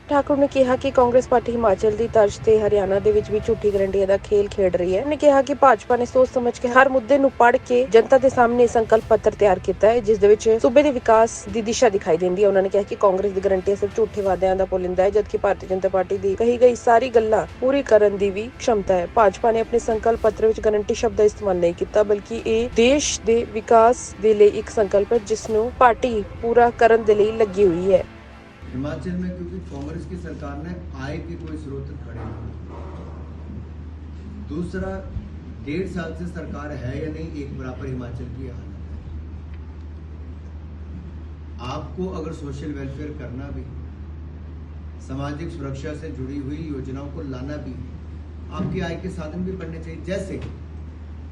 ठाकुर ने कहा कि कांग्रेस पार्टी हिमाचल की तर्ज से हरियाणा दे विच भी झूठी गारंटियां दा खेल खेड रही है। उन्होंने कहा कि भाजपा ने सोच समझ के हर मुद्दे नूं पढ़ के जनता के सामने संकल्प पत्र तैयार किया है, जिस दे विच सूबे के विकास की दिशा दिखाई देती है। उन्होंने कहा कि कांग्रेस की गारंटियां सिर्फ झूठे वादियां दा पुलिंदा है, जबकि भारतीय जनता पार्टी की कही गई सारी गल्लां पूरी करन दी भी क्षमता है। भाजपा ने अपने संकल्प पत्र विच गारंटी शब्द का इस्तेमाल नहीं किया, बल्कि ये देश के विकास के लिए एक संकल्प है जिसनूं पार्टी पूरा करन दे लई लगी हुई है। हिमाचल में क्योंकि कांग्रेस की सरकार ने आय के कोई स्रोत खड़े नहीं। दूसरा, 1.5 साल से सरकार है या नहीं एक बराबर हिमाचल की हालत है। आपको अगर सोशल वेलफेयर करना भी, सामाजिक सुरक्षा से जुड़ी हुई योजनाओं को लाना भी, आपकी आय के साधन भी बढ़ने चाहिए। जैसे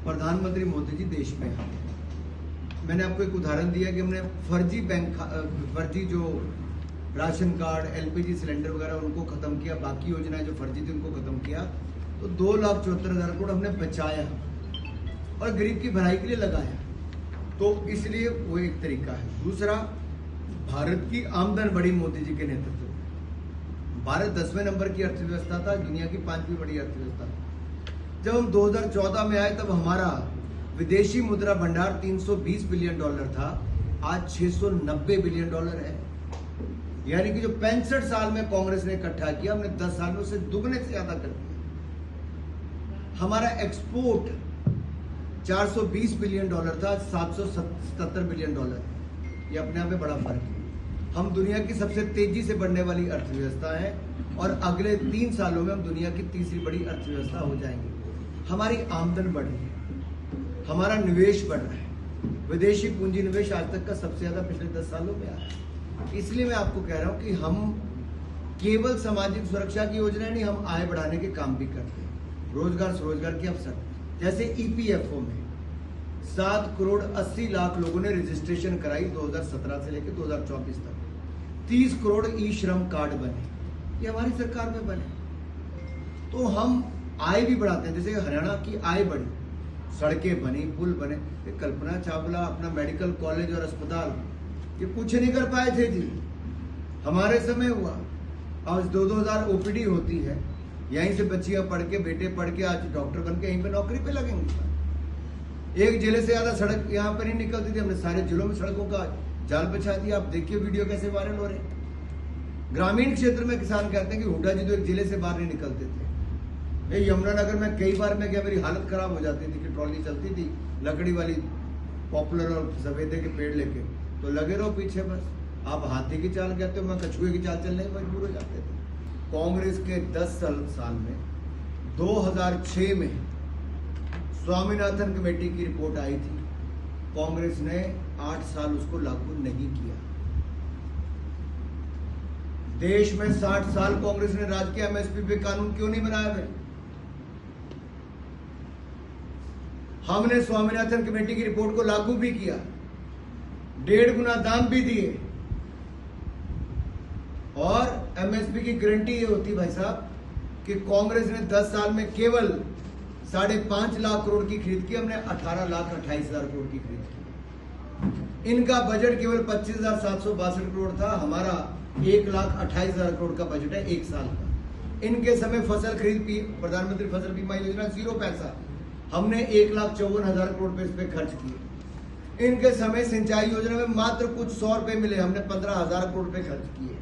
प्रधानमंत्री मोदी जी देश में हैं, मैंने आपको एक उदाहरण दिया कि हमने फर्जी जो राशन कार्ड, एलपीजी सिलेंडर वगैरह उनको खत्म किया, बाकी योजनाएं जो फर्जी थी उनको खत्म किया, तो 2,74,000 करोड़ हमने बचाया और गरीब की भलाई के लिए लगाया। तो इसलिए वो एक तरीका है। दूसरा, भारत की आमदन बढ़ी मोदी जी के नेतृत्व में। भारत 10वें नंबर की अर्थव्यवस्था था, दुनिया की 5वीं बड़ी अर्थव्यवस्था। जब हम 2014 में आए तब हमारा विदेशी मुद्रा भंडार 320 बिलियन डॉलर था, आज 690 बिलियन डॉलर है। यानी कि जो 65 साल में कांग्रेस ने इकट्ठा किया, हमने 10 साल में उसे दुगने से ज्यादा कर दिया। हमारा एक्सपोर्ट 420 बिलियन डॉलर था, 777 बिलियन डॉलर। ये अपने आप में बड़ा फर्क है। हम दुनिया की सबसे तेजी से बढ़ने वाली अर्थव्यवस्था है और अगले 3 सालों में हम दुनिया की तीसरी बड़ी अर्थव्यवस्था हो जाएंगे। हमारी आमदन बढ़ रही है, हमारा निवेश बढ़ रहा है। विदेशी पूंजी निवेश आज तक का सबसे ज्यादा पिछले 10 सालों में आया है। इसलिए मैं आपको कह रहा हूं कि हम केवल सामाजिक सुरक्षा की योजना नहीं, हम आय बढ़ाने के काम भी करते हैं। रोजगार स्वरोजगार के अवसर, जैसे ईपीएफओ में 7 करोड़ 80 लाख लोगों ने रजिस्ट्रेशन कराई 2017 से लेकर 2024 तक। 30 करोड़ ई श्रम कार्ड बने, ये हमारी सरकार में बने। तो हम आय भी बढ़ाते हैं। जैसे हरियाणा की आय बढ़ी, सड़कें बनी, पुल बने। कल्पना चावला अपना मेडिकल कॉलेज और अस्पताल ये कुछ नहीं कर पाए थे जी, हमारे समय हुआ। आज 2,000 ओपीडी होती है, यहीं से बच्चियां पढ़ के, बेटे पढ़ के आज डॉक्टर बन के यहीं पे नौकरी पे लगेंगे। एक जिले से ज्यादा सड़क यहाँ पर नहीं निकलती थी, हमने सारे जिलों में सड़कों का जाल बिछा दिया। आप देखिए वीडियो कैसे वायरल हो रहे हैं। ग्रामीण क्षेत्र में किसान कहते हैं कि हुड्डा जी तो एक जिले से बाहर नहीं निकलते थे। यमुनानगर में कई बार मैं गया, मेरी हालत खराब हो जाती थी कि ट्रॉली चलती थी लकड़ी वाली, पॉपुलर और सफेदे के पेड़ लेके, तो लगे रहो पीछे बस। आप हाथी की चाल कहते हो, मैं कछुए की चाल चलने में मजबूर हो जाते थे। कांग्रेस के 10 साल में 2006 में स्वामीनाथन कमेटी की रिपोर्ट आई थी, कांग्रेस ने 8 साल उसको लागू नहीं किया। देश में 60 साल कांग्रेस ने राज किया, एमएसपी पे कानून क्यों नहीं बनाया भाई? हमने स्वामीनाथन कमेटी की रिपोर्ट को लागू भी किया, 1.5 गुना दाम भी दिए। और एमएसपी की गारंटी ये होती भाई साहब कि कांग्रेस ने 10 साल में केवल 5.5 लाख करोड़ की खरीद की, हमने 18,28,000 करोड़ की खरीद की। इनका बजट केवल 25,762 करोड़ था, हमारा 1,28,000 करोड़ का बजट है 1 साल का। इनके समय फसल खरीद, प्रधानमंत्री फसल बीमा योजना 0 पैसा, हमने 1,54,000 करोड़ पे इस पे खर्च किए। इनके समय सिंचाई योजना में मात्र कुछ 100 रुपए मिले, हमने 15,000 करोड़ रुपए खर्च किए।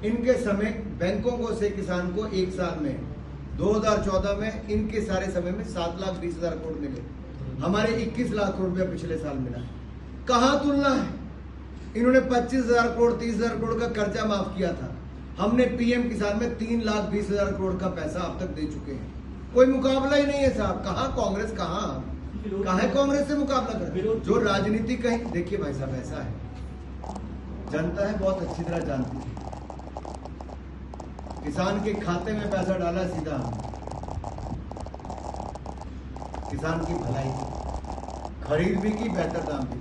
इनके समय बैंकों को से किसान को 1 साल में 2014 में इनके सारे समय में 7,20,000 करोड़ मिले, हमारे 21 लाख करोड़ रुपया पिछले साल मिला। कहां तुलना है? इन्होंने 25,000 करोड़ 30,000 करोड़ का कर्जा माफ किया था, हमने पीएम किसान में 3,20,000 करोड़ का पैसा अब तक दे चुके हैं। कोई मुकाबला ही नहीं है साहब। कहां कांग्रेस, कहां है कांग्रेस से मुकाबला कर? जो राजनीति कहीं, देखिए भाई साहब ऐसा है, जनता है बहुत अच्छी तरह जानती है। किसान के खाते में पैसा डाला सीधा हमने, किसान की भलाई की, खरीद भी की, बेहतर दाम भी।